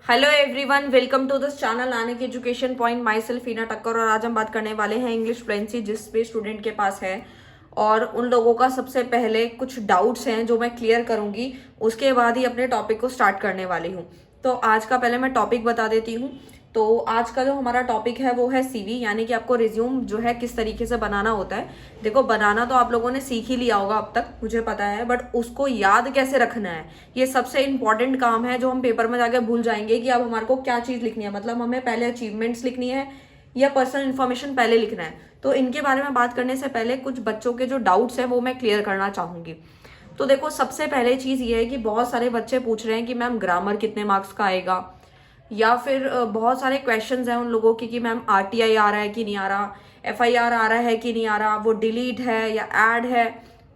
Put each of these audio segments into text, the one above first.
Hello everyone, welcome to this channel Anik education point. Myself Heena Thakkar और आज हम बात करने वाले हैं इंग्लिश फ्लुएंसी जिस भी स्टूडेंट के पास है और उन लोगों का सबसे पहले कुछ डाउट्स हैं जो मैं क्लियर करूंगी, उसके बाद ही अपने टॉपिक को स्टार्ट करने वाली हूँ। तो आज का पहले मैं टॉपिक बता देती हूँ। तो आज का जो हमारा टॉपिक है वो है सीवी, यानी कि आपको रिज्यूम जो है किस तरीके से बनाना होता है। देखो, बनाना तो आप लोगों ने सीख ही लिया होगा अब तक, मुझे पता है, बट उसको याद कैसे रखना है ये सबसे इंपॉर्टेंट काम है जो हम पेपर में जाके भूल जाएंगे कि अब हमारे को क्या चीज़ लिखनी है। मतलब हमें पहले अचीवमेंट्स लिखनी है या पर्सनल इन्फॉर्मेशन पहले लिखना है। तो इनके बारे में बात करने से पहले कुछ बच्चों के जो डाउट्स हैं वो मैं क्लियर करना चाहूँगी। तो देखो, सबसे पहले चीज़ ये है कि बहुत सारे बच्चे पूछ रहे हैं कि मैम ग्रामर कितने मार्क्स का आएगा, या फिर बहुत सारे क्वेश्चंस हैं उन लोगों की कि मैम आरटीआई आ रहा है कि नहीं आ रहा, एफआईआर आ रहा है कि नहीं आ रहा, वो डिलीट है या ऐड है।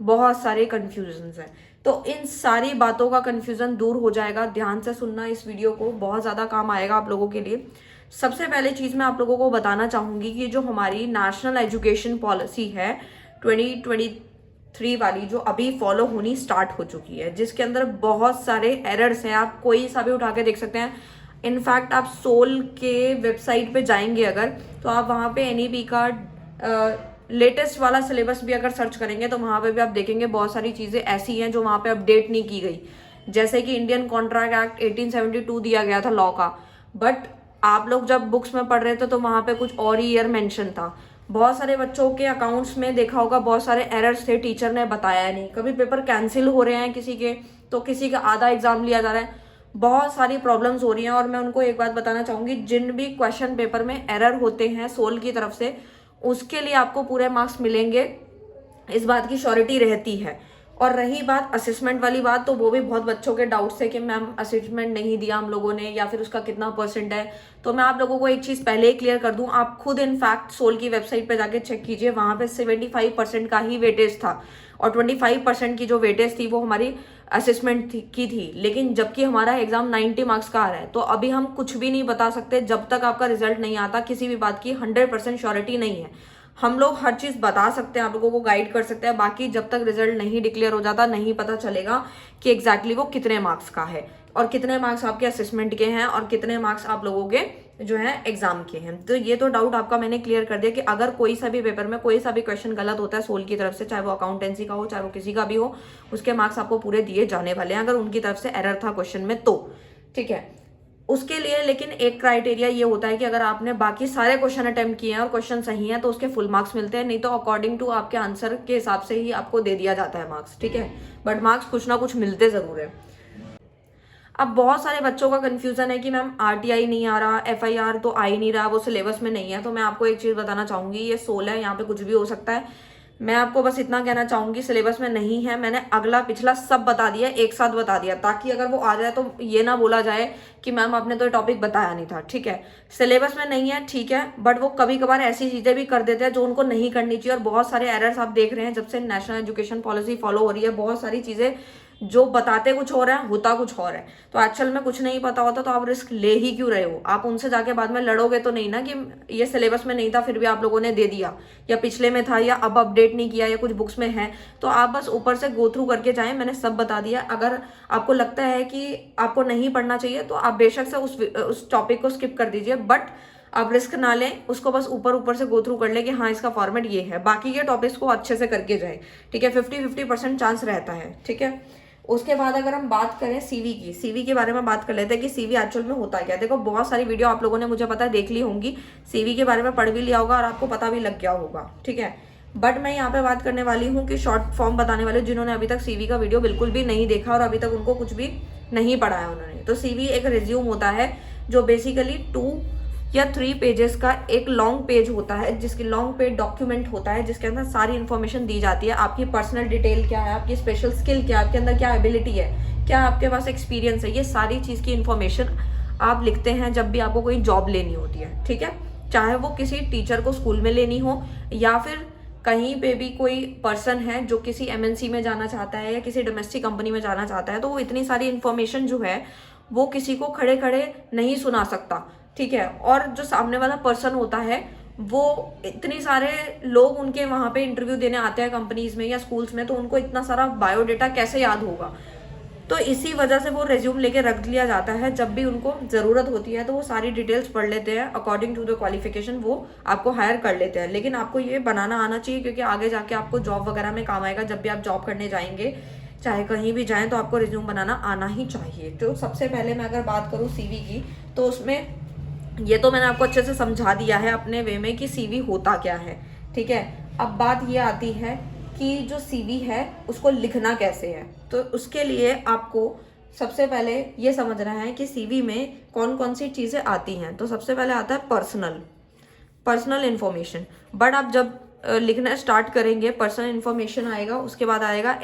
बहुत सारे कन्फ्यूजन्स हैं। तो इन सारी बातों का कन्फ्यूजन दूर हो जाएगा। ध्यान से सुनना इस वीडियो को, बहुत ज़्यादा काम आएगा आप लोगों के लिए। सबसे पहले चीज़ मैं आप लोगों को बताना चाहूँगी कि जो हमारी नेशनल एजुकेशन पॉलिसी है 2023 वाली, जो अभी फॉलो होनी स्टार्ट हो चुकी है, जिसके अंदर बहुत सारे एरर्स हैं। आप कोई सा भी उठा के देख सकते हैं। इनफैक्ट आप सोल के वेबसाइट पे जाएंगे अगर, तो आप वहाँ पे एनईपी का लेटेस्ट वाला सिलेबस भी अगर सर्च करेंगे तो वहाँ पे भी आप देखेंगे बहुत सारी चीज़ें ऐसी हैं जो वहाँ पे अपडेट नहीं की गई। जैसे कि इंडियन कॉन्ट्रैक्ट एक्ट 1872 दिया गया था लॉ का, बट आप लोग जब बुक्स में पढ़ रहे थे तो वहाँ पे कुछ और ही ईयर मेंशन था। बहुत सारे बच्चों के अकाउंट्स में देखा होगा बहुत सारे एरर्स थे, टीचर ने बताया नहीं। कभी पेपर कैंसिल हो रहे हैं किसी के, तो किसी का आधा एग्जाम लिया जा रहा है। बहुत सारी प्रॉब्लम्स हो रही हैं और मैं उनको एक बात बताना चाहूँगी, जिन भी क्वेश्चन पेपर में एरर होते हैं सोल की तरफ से, उसके लिए आपको पूरे मार्क्स मिलेंगे, इस बात की श्योरिटी रहती है। और रही बात असेसमेंट वाली बात, तो वो भी बहुत बच्चों के डाउट्स थे कि मैम असेसमेंट नहीं दिया हम लोगों ने, या फिर उसका कितना परसेंट है। तो मैं आप लोगों को एक चीज़ पहले ही क्लियर कर दूं, आप खुद इनफैक्ट सोल की वेबसाइट पे जाके चेक कीजिए, वहाँ पे 75% का ही वेटेज था और 25% की जो वेटेज थी वो हमारी असेसमेंट की थी। लेकिन जबकि हमारा एग्जाम 90 मार्क्स का आ रहा है, तो अभी हम कुछ भी नहीं बता सकते जब तक आपका रिजल्ट नहीं आता। किसी भी बात की 100% श्योरिटी नहीं है। हम लोग हर चीज़ बता सकते हैं, आप लोगों को गाइड कर सकते हैं, बाकी जब तक रिजल्ट नहीं डिक्लेयर हो जाता नहीं पता चलेगा कि एग्जैक्टली वो कितने मार्क्स का है और कितने मार्क्स आपके असेसमेंट के हैं और कितने मार्क्स आप लोगों के जो है एग्जाम के हैं। तो ये तो डाउट आपका मैंने क्लियर कर दिया कि अगर कोई सा भी पेपर में कोई सा भी क्वेश्चन गलत होता है सोल की तरफ से, चाहे वो अकाउंटेंसी का हो चाहे वो किसी का भी हो, उसके मार्क्स आपको पूरे दिए जाने वाले हैं अगर उनकी तरफ से एरर था क्वेश्चन में तो। ठीक है, उसके लिए लेकिन एक क्राइटेरिया ये होता है कि अगर आपने बाकी सारे क्वेश्चन अटेम्प्ट किए हैं और क्वेश्चन सही है तो उसके फुल मार्क्स मिलते हैं, नहीं तो अकॉर्डिंग टू आपके आंसर के हिसाब से ही आपको दे दिया जाता है मार्क्स। ठीक है, बट मार्क्स कुछ ना कुछ मिलते जरूर है। अब बहुत सारे बच्चों का कंफ्यूजन है कि मैम आरटीआई नहीं आ रहा, एफआईआर तो आ ही नहीं रहा, वो सिलेबस में नहीं है। तो मैं आपको एक चीज बताना चाहूंगी, ये सोल है, यहाँ पे कुछ भी हो सकता है। मैं आपको बस इतना कहना चाहूंगी, सिलेबस में नहीं है। मैंने अगला पिछला सब बता दिया, एक साथ बता दिया, ताकि अगर वो आ जाए तो ये ना बोला जाए कि मैम आपने तो ये टॉपिक बताया नहीं था। ठीक है, सिलेबस में नहीं है, ठीक है, बट वो कभी कभार ऐसी चीजें भी कर देते हैं जो उनको नहीं करनी चाहिए। और बहुत सारे एरर्स आप देख रहे हैं जब से नेशनल एजुकेशन पॉलिसी फॉलो हो रही है, बहुत सारी चीजें जो बताते कुछ और है होता कुछ और है। तो एक्चुअल में कुछ नहीं पता होता तो आप रिस्क ले ही क्यों रहे हो? आप उनसे जाके बाद में लड़ोगे तो नहीं ना कि ये सिलेबस में नहीं था फिर भी आप लोगों ने दे दिया, या पिछले में था, या अब अपडेट नहीं किया, या कुछ बुक्स में है। तो आप बस ऊपर से गो थ्रू करके जाएं, मैंने सब बता दिया। अगर आपको लगता है कि आपको नहीं पढ़ना चाहिए तो आप बेशक से उस टॉपिक को स्किप कर दीजिए, बट आप रिस्क ना लें, उसको बस ऊपर ऊपर से गो थ्रू कर लें कि हाँ इसका फॉर्मेट ये है। बाकी के टॉपिक्स को अच्छे से करके जाएं। ठीक है, 50-50% चांस रहता है। ठीक है, उसके बाद अगर हम बात करें सीवी की, सीवी के बारे में बात कर लेते हैं कि सीवी एक्चुअल में होता क्या है। देखो, बहुत सारी वीडियो आप लोगों ने मुझे पता है देख ली होंगी, सीवी के बारे में पढ़ भी लिया होगा और आपको पता भी लग गया होगा। ठीक है, बट मैं यहाँ पे बात करने वाली हूँ कि शॉर्ट फॉर्म बताने वाले जिन्होंने अभी तक सीवी का वीडियो बिल्कुल भी नहीं देखा और अभी तक उनको कुछ भी नहीं पढ़ा है उन्होंने। तो सीवी एक रिज्यूम होता है जो बेसिकली 2 या 3 पेजेस का एक लॉन्ग पेज होता है, जिसकी लॉन्ग पेज डॉक्यूमेंट होता है, जिसके अंदर सारी इन्फॉर्मेशन दी जाती है। आपकी पर्सनल डिटेल क्या है, आपकी स्पेशल स्किल क्या है, आपके अंदर क्या एबिलिटी है, क्या आपके पास एक्सपीरियंस है, ये सारी चीज़ की इन्फॉर्मेशन आप लिखते हैं जब भी आपको कोई जॉब लेनी होती है। ठीक है, चाहे वो किसी टीचर को स्कूल में लेनी हो, या फिर कहीं पे भी कोई पर्सन है जो किसी एमएनसी में जाना चाहता है या किसी डोमेस्टिक कंपनी में जाना चाहता है, तो वो इतनी सारी इन्फॉर्मेशन जो है वो किसी को खड़े खड़े नहीं सुना सकता। ठीक है, और जो सामने वाला पर्सन होता है वो इतने सारे लोग उनके वहां पे इंटरव्यू देने आते हैं कंपनीज में या स्कूल्स में, तो उनको इतना सारा बायोडेटा कैसे याद होगा? तो इसी वजह से वो रेज्यूम लेके रख लिया जाता है, जब भी उनको ज़रूरत होती है तो वो सारी डिटेल्स पढ़ लेते हैं, अकॉर्डिंग टू द क्वालिफिकेशन वो आपको हायर कर लेते हैं। लेकिन आपको ये बनाना आना चाहिए, क्योंकि आगे जाके आपको जॉब वगैरह में काम आएगा। जब भी आप जॉब करने जाएंगे, चाहे कहीं भी जाएं, तो आपको रिज्यूम बनाना आना ही चाहिए। तो सबसे पहले मैं अगर बात करूँ सीवी की, तो उसमें ये तो मैंने आपको अच्छे से समझा दिया है अपने वे में कि सीवी होता क्या है, ठीक है। अब बात ये आती है कि जो सीवी है उसको लिखना कैसे है। तो उसके लिए आपको सबसे पहले ये समझना है कि सीवी में कौन कौन सी चीज़ें आती हैं। तो सबसे पहले आता है पर्सनल इन्फॉर्मेशन। बट आप जब लिखना स्टार्ट करेंगे, पर्सनल इन्फॉर्मेशन आएगा, उसके बाद आएगा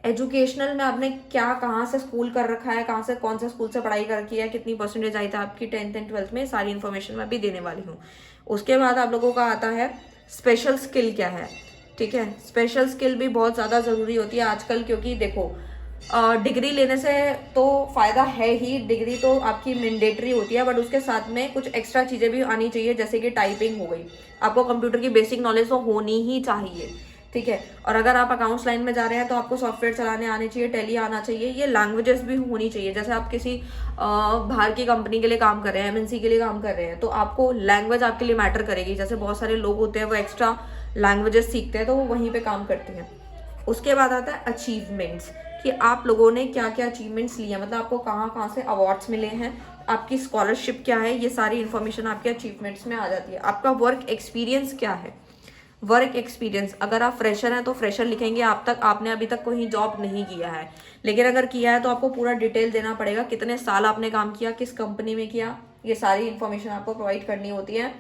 एजुकेशनल में आपने क्या कहाँ से स्कूल कर रखा है, कहाँ से कौन से स्कूल से पढ़ाई कर की है, कितनी परसेंटेज आई था आपकी 10th एंड 12th में, सारी इन्फॉर्मेशन मैं भी देने वाली हूँ। उसके बाद आप लोगों का आता है स्पेशल स्किल क्या है, ठीक है। स्पेशल स्किल भी बहुत ज़्यादा ज़रूरी होती है आजकल, क्योंकि देखो डिग्री लेने से तो फ़ायदा है ही, डिग्री तो आपकी मैंडेटरी होती है, बट उसके साथ में कुछ एक्स्ट्रा चीज़ें भी आनी चाहिए, जैसे कि टाइपिंग हो गई। आपको कंप्यूटर की बेसिक नॉलेज तो होनी ही चाहिए, ठीक है। और अगर आप अकाउंट्स लाइन में जा रहे हैं तो आपको सॉफ्टवेयर चलाने आने चाहिए, टैली आना चाहिए, ये लैंग्वेजेस भी होनी चाहिए। जैसे आप किसी बाहर की कंपनी के लिए काम कर रहे हैं, एमएनसी के लिए काम कर रहे हैं, तो आपको लैंग्वेज आपके लिए मैटर करेगी। जैसे बहुत सारे लोग होते हैं वो एक्स्ट्रा लैंग्वेजेस सीखते हैं, तो वो वहीं पे काम करते हैं। उसके बाद आता है अचीवमेंट्स, कि आप लोगों ने क्या क्या अचीवमेंट्स लिए हैं, मतलब आपको कहाँ कहाँ से अवार्ड्स मिले हैं, आपकी स्कॉलरशिप क्या है, ये सारी इन्फॉर्मेशन आपके अचीवमेंट्स में आ जाती है। आपका वर्क एक्सपीरियंस क्या है, वर्क एक्सपीरियंस, अगर आप फ्रेशर हैं तो फ्रेशर लिखेंगे, आपने अभी तक कोई जॉब नहीं किया है। लेकिन अगर किया है तो आपको पूरा डिटेल देना पड़ेगा, कितने साल आपने काम किया, किस कंपनी में किया, ये सारी इन्फॉर्मेशन आपको प्रोवाइड करनी होती है,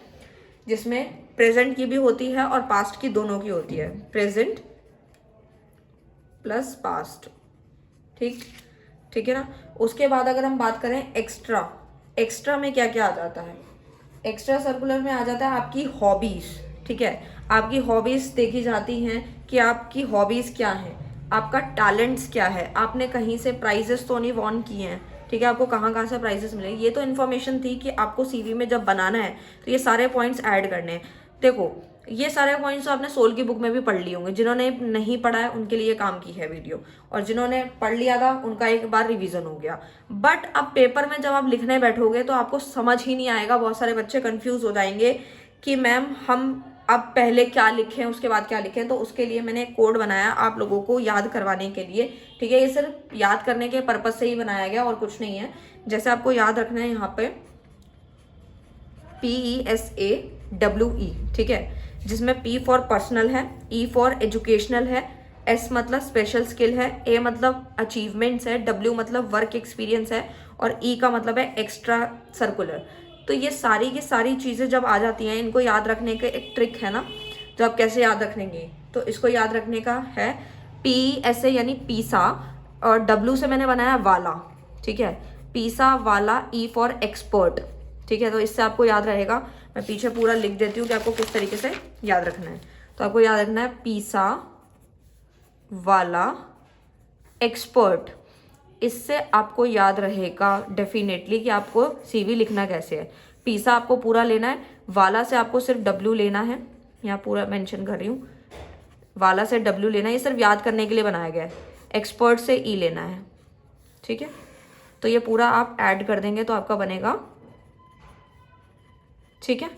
जिसमें प्रेजेंट की भी होती है और पास्ट की दोनों की होती है, प्रेजेंट प्लस पास्ट, ठीक है ना। उसके बाद अगर हम बात करें एक्स्ट्रा में क्या क्या आ जाता है, एक्स्ट्रा सर्कुलर में आ जाता है आपकी हॉबीज, ठीक है। आपकी हॉबीज देखी जाती हैं कि आपकी हॉबीज क्या है, आपका टैलेंट्स क्या है, आपने कहीं से प्राइजेस तो नहीं वॉन किए हैं, ठीक है, आपको कहाँ कहाँ से प्राइजेस मिले। ये तो इन्फॉर्मेशन थी कि आपको सीवी में जब बनाना है तो ये सारे पॉइंट्स ऐड करने हैं। देखो ये सारे पॉइंट्स तो आपने सोल की बुक में भी पढ़ लिए होंगे, जिन्होंने नहीं पढ़ा है उनके लिए काम की है वीडियो, और जिन्होंने पढ़ लिया था उनका एक बार रिवीजन हो गया। बट अब पेपर में जब आप लिखने बैठोगे तो आपको समझ ही नहीं आएगा, बहुत सारे बच्चे कंफ्यूज हो जाएंगे कि मैम हम अब पहले क्या लिखें उसके बाद क्या लिखें। तो उसके लिए मैंने एक कोड बनाया आप लोगों को याद करवाने के लिए, ठीक है। ये सिर्फ याद करने के पर्पज से ही बनाया गया और कुछ नहीं है। जैसे आपको याद रखना है यहाँ पे PESAWE, ठीक है, जिसमें P फॉर पर्सनल है, E फॉर एजुकेशनल है, S मतलब स्पेशल स्किल है, A मतलब अचीवमेंट्स है, W मतलब वर्क एक्सपीरियंस है, और E का मतलब है एक्स्ट्रा सर्कुलर। तो ये सारी की सारी चीज़ें जब आ जाती हैं, इनको याद रखने का एक ट्रिक है ना, तो आप कैसे याद रखेंगे, तो इसको याद रखने का है PSA यानी पीसा, और W से मैंने बनाया वाला, ठीक है, पीसा वाला, E फॉर एक्सपर्ट, ठीक है। तो इससे आपको याद रहेगा, मैं पीछे पूरा लिख देती हूँ कि आपको किस तरीके से याद रखना है। तो आपको याद रखना है पीसा वाला एक्सपर्ट, इससे आपको याद रहेगा डेफिनेटली कि आपको सीवी लिखना कैसे है। पीसा आपको पूरा लेना है, वाला से आपको सिर्फ W लेना है, यहाँ पूरा मेंशन कर रही हूँ, वाला से W लेना है, ये सिर्फ याद करने के लिए बनाया गया है। एक्सपर्ट से E लेना है, ठीक है। तो ये पूरा आप ऐड कर देंगे तो आपका बनेगा, ठीक है।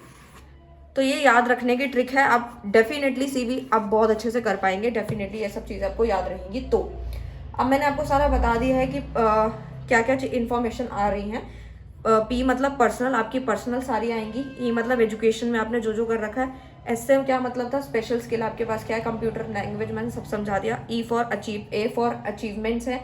तो ये याद रखने की ट्रिक है, आप डेफिनेटली सीवी आप बहुत अच्छे से कर पाएंगे, डेफिनेटली ये सब चीज़ें आपको याद रहेंगी। तो अब मैंने आपको सारा बता दिया है कि क्या क्या इन्फॉर्मेशन आ रही हैं। P मतलब पर्सनल, आपकी पर्सनल सारी आएंगी। E मतलब एजुकेशन में आपने जो जो कर रखा है। S से क्या मतलब था, स्पेशल स्किल आपके पास क्या है, कंप्यूटर लैंग्वेज, मैंने सब समझा दिया। A फॉर अचीवमेंट्स है,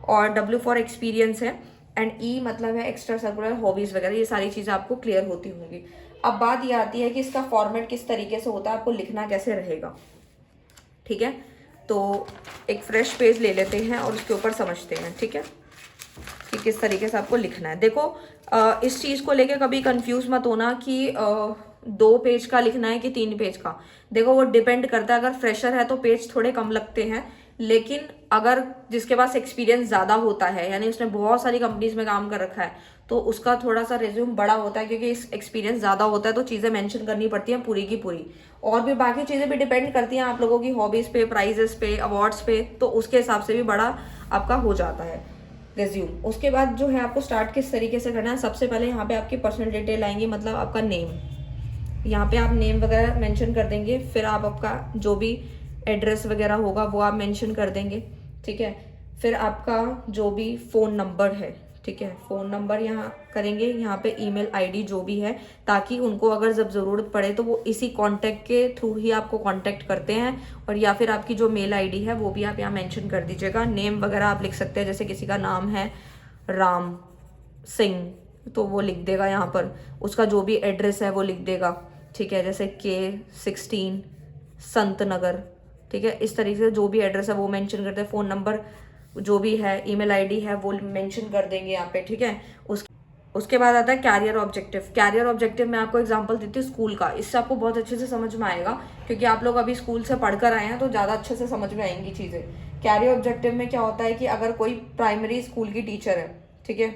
और W फॉर एक्सपीरियंस है, एंड E मतलब है एक्स्ट्रा सर्कुलर, हॉबीज़ वगैरह, ये सारी चीज़ें आपको क्लियर होती होंगी। अब बात ये आती है कि इसका फॉर्मेट किस तरीके से होता है, आपको लिखना कैसे रहेगा, ठीक है। तो एक फ्रेश पेज ले लेते हैं और उसके ऊपर समझते हैं, ठीक है, कि किस तरीके से आपको लिखना है। देखो इस चीज़ को लेके कभी कंफ्यूज मत होना कि 2 पेज का लिखना है कि 3 पेज का। देखो वो डिपेंड करता है, अगर फ्रेशर है तो पेज थोड़े कम लगते हैं, लेकिन अगर जिसके पास एक्सपीरियंस ज़्यादा होता है, यानी उसने बहुत सारी कंपनीज में काम कर रखा है, तो उसका थोड़ा सा रिज्यूम बड़ा होता है, क्योंकि इस एक्सपीरियंस ज़्यादा होता है तो चीज़ें मेंशन करनी पड़ती हैं पूरी की पूरी। और भी बाकी चीज़ें भी डिपेंड करती हैं आप लोगों की हॉबीज़ पे, प्राइजेस पे, अवार्ड्स पे, तो उसके हिसाब से भी बड़ा आपका हो जाता है रिज्यूम। उसके बाद जो है आपको स्टार्ट किस तरीके से करना है, सबसे पहले यहाँ पे आपकी पर्सनल डिटेल आएंगी, मतलब आपका नेम, यहाँ पे आप नेम वगैरह मेंशन कर देंगे। फिर आप आपका जो भी एड्रेस वगैरह होगा वो आप मेंशन कर देंगे, ठीक है। फिर आपका जो भी फ़ोन नंबर है, ठीक है, फ़ोन नंबर यहाँ करेंगे, यहाँ पे ईमेल आईडी जो भी है, ताकि उनको अगर जब ज़रूरत पड़े तो वो इसी कांटेक्ट के थ्रू ही आपको कांटेक्ट करते हैं। और या फिर आपकी जो मेल आईडी है वो भी आप यहाँ मेंशन कर दीजिएगा। नेम वगैरह आप लिख सकते हैं, जैसे किसी का नाम है राम सिंह तो वो लिख देगा यहाँ पर, उसका जो भी एड्रेस है वो लिख देगा, ठीक है, जैसे K16 संत नगर, ठीक है। इस तरीके से जो भी एड्रेस है वो मेंशन करते हैं, फ़ोन नंबर जो भी है, ईमेल आईडी है वो मेंशन कर देंगे यहाँ पे, ठीक है। उसके बाद आता है कैरियर ऑब्जेक्टिव। कैरियर ऑब्जेक्टिव में आपको एग्जांपल देती हूँ स्कूल का, इससे आपको बहुत अच्छे से समझ में आएगा, क्योंकि आप लोग अभी स्कूल से पढ़कर आए हैं तो ज़्यादा अच्छे से समझ में आएंगी चीज़ें। कैरियर ऑब्जेक्टिव में क्या होता है कि अगर कोई प्राइमरी स्कूल की टीचर है, ठीक है,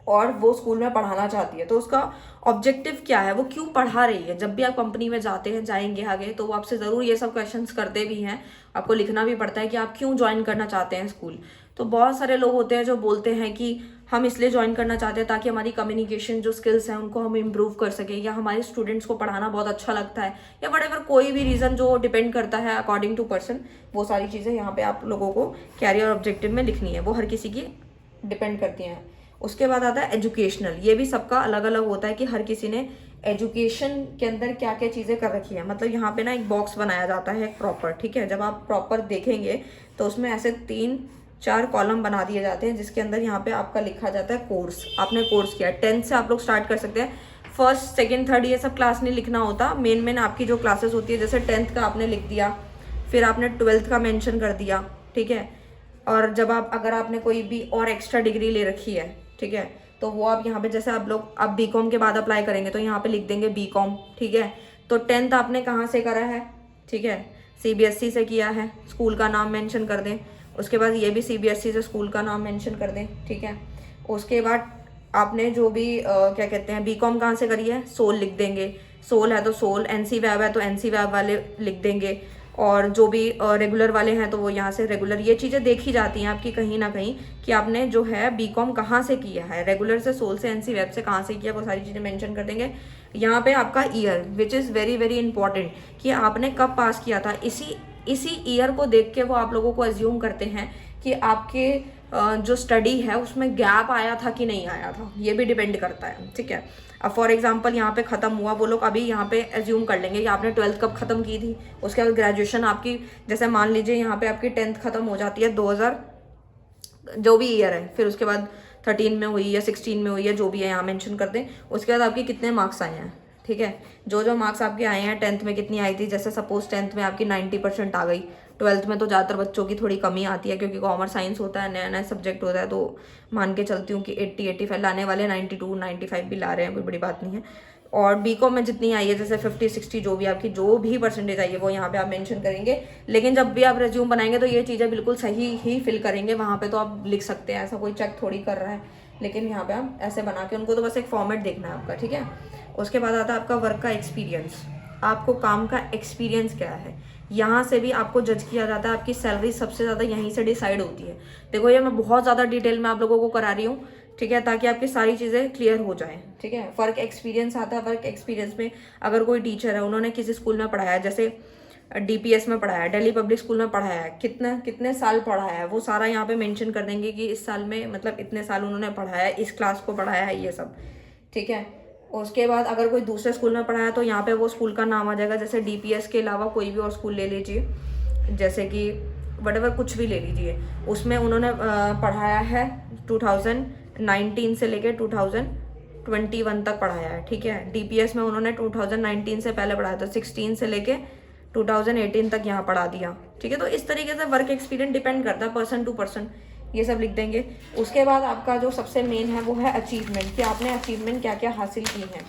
और वो स्कूल में पढ़ाना चाहती है, तो उसका ऑब्जेक्टिव क्या है, वो क्यों पढ़ा रही है। जब भी आप कंपनी में जाते हैं, जाएंगे आगे, तो वो आपसे ज़रूर ये सब क्वेश्चंस करते भी हैं, आपको लिखना भी पड़ता है कि आप क्यों ज्वाइन करना चाहते हैं स्कूल। तो बहुत सारे लोग होते हैं जो बोलते हैं कि हम इसलिए ज्वाइन करना चाहते हैं ताकि हमारी कम्युनिकेशन जो स्किल्स हैं उनको हम इम्प्रूव कर सकें, या हमारे स्टूडेंट्स को पढ़ाना बहुत अच्छा लगता है, या वटेवर कोई भी रीज़न जो डिपेंड करता है अकॉर्डिंग टू पर्सन। वो सारी चीज़ें यहाँ पे आप लोगों को कैरियर ऑब्जेक्टिव में लिखनी है, वो हर किसी की डिपेंड करती हैं। उसके बाद आता है एजुकेशनल। ये भी सबका अलग अलग होता है कि हर किसी ने एजुकेशन के अंदर क्या क्या चीज़ें कर रखी है। मतलब यहाँ पे ना एक बॉक्स बनाया जाता है प्रॉपर, ठीक है। जब आप प्रॉपर देखेंगे तो उसमें ऐसे 3-4 कॉलम बना दिए जाते हैं, जिसके अंदर यहाँ पे आपका लिखा जाता है कोर्स। आपने कोर्स किया 10th से आप लोग स्टार्ट कर सकते हैं। फर्स्ट सेकेंड थर्ड ये सब क्लास नहीं लिखना होता, मेन आपकी जो क्लासेस होती है, जैसे 10th का आपने लिख दिया, फिर आपने 12th का मेंशन कर दिया, ठीक है। और जब आप अगर आपने कोई भी और एक्स्ट्रा डिग्री ले रखी है, ठीक है, तो वो आप यहाँ पे, जैसे आप लोग अब बीकॉम के बाद अप्लाई करेंगे तो यहाँ पे लिख देंगे बीकॉम, ठीक है। तो 10th आपने कहाँ से करा है, ठीक है, CBSE से किया है, स्कूल का नाम मेंशन कर दें। उसके बाद ये भी CBSE से स्कूल का नाम मेंशन कर दें, ठीक है। उसके बाद आपने जो भी क्या कहते हैं बीकॉम कहाँ से करी है, सोल लिख देंगे, सोल है तो सोल, NC वैब है तो NC वैब वाले लिख देंगे, और जो भी रेगुलर वाले हैं तो वो यहाँ से रेगुलर। ये चीज़ें देखी जाती हैं आपकी कहीं ना कहीं कि आपने जो है बीकॉम कहाँ से किया है, रेगुलर से, सोल से, NC वेब से कहाँ से किया, वो सारी चीज़ें मेंशन कर देंगे। यहाँ पे आपका year, which is very very important, कि आपने कब पास किया था। इसी ईयर को देख के वो आप लोगों को एज्यूम करते हैं कि आपके जो स्टडी है उसमें गैप आया था कि नहीं आया था, ये भी डिपेंड करता है, ठीक है। अब फॉर एग्जांपल यहाँ पे ख़त्म हुआ, वो लोग अभी यहाँ पे एज्यूम कर लेंगे कि आपने 12th कब ख़त्म की थी, उसके बाद ग्रेजुएशन आपकी, जैसे मान लीजिए यहाँ पे आपकी 10th ख़त्म हो जाती है 2000 जो भी ईयर है, फिर उसके बाद 13 में हुई या 16 में हुई है, जो भी है यहाँ मेंशन कर दें। उसके बाद आपके कितने मार्क्स आए हैं, ठीक है, जो मार्क्स आपके आए हैं, 10th में कितनी आई थी, जैसे सपोज 10th में आपकी 90% आ गई, 12th में तो ज़्यादातर बच्चों की थोड़ी कमी आती है, क्योंकि कॉमर्स साइंस होता है, नया नया सब्जेक्ट होता है, तो मान के चलती हूँ कि 80-85 लाने वाले 92-95 भी ला रहे हैं, कोई बड़ी बात नहीं है। और बीकॉम में जितनी आई है, जैसे 50-60 जो भी आपकी जो भी परसेंटेज आई है वो यहाँ पे आप मेंशन करेंगे। लेकिन जब भी आप रिज्यूम बनाएंगे तो ये चीज़ें बिल्कुल सही ही फिल करेंगे, वहाँ पे तो आप लिख सकते हैं, ऐसा कोई चेक थोड़ी कर रहा है, लेकिन यहाँ पे आप ऐसे बना के, उनको तो बस एक फॉर्मेट देखना है आपका, ठीक है। उसके बाद आता है आपका वर्क का एक्सपीरियंस, आपको काम का एक्सपीरियंस क्या है, यहाँ से भी आपको जज किया जाता है। आपकी सैलरी सबसे ज़्यादा यहीं से डिसाइड होती है। देखो ये मैं बहुत ज़्यादा डिटेल में आप लोगों को करा रही हूँ, ठीक है, ताकि आपकी सारी चीज़ें क्लियर हो जाएं, ठीक है। वर्क एक्सपीरियंस आता है, वर्क एक्सपीरियंस में अगर कोई टीचर है, उन्होंने किसी स्कूल में पढ़ाया, जैसे DPS में पढ़ाया, दिल्ली पब्लिक स्कूल में पढ़ाया है, कितने साल पढ़ाया है, वो सारा यहाँ पे मेंशन कर देंगे कि इस साल में, मतलब इतने साल उन्होंने पढ़ाया है, इस क्लास को पढ़ाया है, ये सब, ठीक है। उसके बाद अगर कोई दूसरे स्कूल में पढ़ाया तो यहाँ पे वो स्कूल का नाम आ जाएगा, जैसे DPS के अलावा कोई भी और स्कूल ले लीजिए, जैसे कि वटेवर कुछ भी ले लीजिए, उसमें उन्होंने पढ़ाया है 2019 से लेके 2021 तक पढ़ाया है, ठीक है। DPS में उन्होंने 2019 से पहले पढ़ाया था, 16 से लेके 2018 तक यहाँ पढ़ा दिया, ठीक है। तो इस तरीके से वर्क एक्सपीरियंस डिपेंड करता है पर्सन टू पर्सन, ये सब लिख देंगे। उसके बाद आपका जो सबसे मेन है वो है अचीवमेंट, कि आपने अचीवमेंट क्या क्या हासिल की हैं।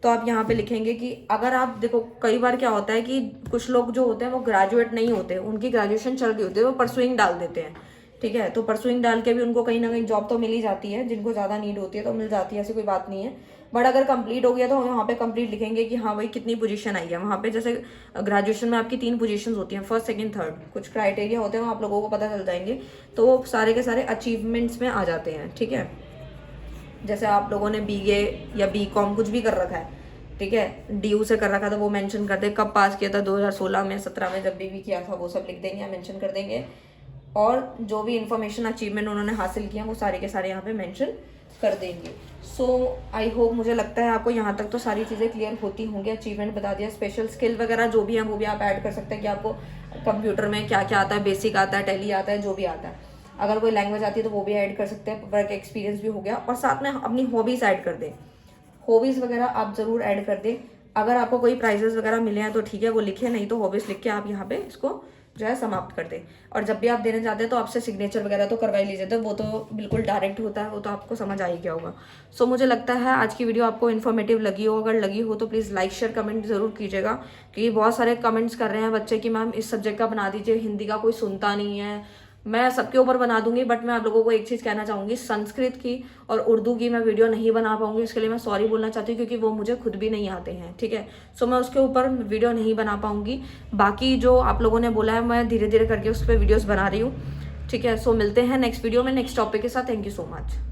तो आप यहाँ पे लिखेंगे कि अगर आप देखो, कई बार क्या होता है कि कुछ लोग जो होते हैं वो ग्रेजुएट नहीं होते, उनकी ग्रेजुएशन चल रही होती है, वो परसुइंग डाल देते हैं, ठीक है। तो परसुइंग डाल के भी उनको कहीं ना कहीं जॉब तो मिल ही जाती है, जिनको ज़्यादा नीड होती है तो मिल जाती है, ऐसी कोई बात नहीं है। बट अगर कंप्लीट हो गया तो वहाँ पे कंप्लीट लिखेंगे कि हाँ भाई कितनी पोजीशन आई है वहाँ पे। जैसे ग्रेजुएशन में आपकी 3 पोजीशंस होती हैं, फर्स्ट सेकंड थर्ड, कुछ क्राइटेरिया होते हैं, वो आप लोगों को पता चल जाएंगे, तो वो सारे के सारे अचीवमेंट्स में आ जाते हैं, ठीक है। जैसे आप लोगों ने BA या BCom कुछ भी कर रखा है, ठीक है, DU से कर रखा था, वो मेंशन कर दे, कब पास किया था, 2016 में, 17 में, जब भी किया था वो सब लिख देंगे, मेंशन कर देंगे। और जो भी इंफॉर्मेशन अचीवमेंट उन्होंने हासिल किया वो सारे के सारे यहाँ पे मेंशन कर देंगे। सो आई होप, मुझे लगता है आपको यहाँ तक तो सारी चीज़ें क्लियर होती होंगी। अचीवमेंट बता दिया, स्पेशल स्किल वगैरह जो भी है वो भी आप ऐड कर सकते हैं कि आपको कंप्यूटर में क्या क्या आता है, बेसिक आता है, टैली आता है, जो भी आता है। अगर कोई लैंग्वेज आती है तो वो भी ऐड कर सकते हैं, वर्क एक्सपीरियंस भी हो गया। और साथ में अपनी हॉबीज़ ऐड कर दें, हॉबीज़ वगैरह आप ज़रूर ऐड कर दें। अगर आपको कोई प्राइजेस वगैरह मिले हैं तो ठीक है, वो लिखे, नहीं तो हॉबीज़ लिख के आप यहाँ पे इसको जो है समाप्त कर दें। और जब भी आप देने जाते हैं तो आपसे सिग्नेचर वगैरह तो करवा ही लीजिए, तो वो तो बिल्कुल डायरेक्ट होता है, वो तो आपको समझ आ ही गया होगा। सो मुझे लगता है आज की वीडियो आपको इन्फॉर्मेटिव लगी हो, अगर लगी हो तो प्लीज़ लाइक शेयर कमेंट जरूर कीजिएगा, क्योंकि बहुत सारे कमेंट्स कर रहे हैं बच्चे कि मैम इस सब्जेक्ट का बना दीजिए, हिंदी का कोई सुनता नहीं है। मैं सबके ऊपर बना दूंगी, बट मैं आप लोगों को एक चीज़ कहना चाहूँगी, संस्कृत की और उर्दू की मैं वीडियो नहीं बना पाऊंगी, इसके लिए मैं सॉरी बोलना चाहती हूँ, क्योंकि वो मुझे खुद भी नहीं आते हैं, ठीक है। सो मैं उसके ऊपर वीडियो नहीं बना पाऊंगी। बाकी जो आप लोगों ने बोला है मैं धीरे धीरे करके उस पर वीडियोज़ बना रही हूँ, ठीक है। सो मिलते हैं नेक्स्ट वीडियो में नेक्स्ट टॉपिक के साथ। Thank you so much.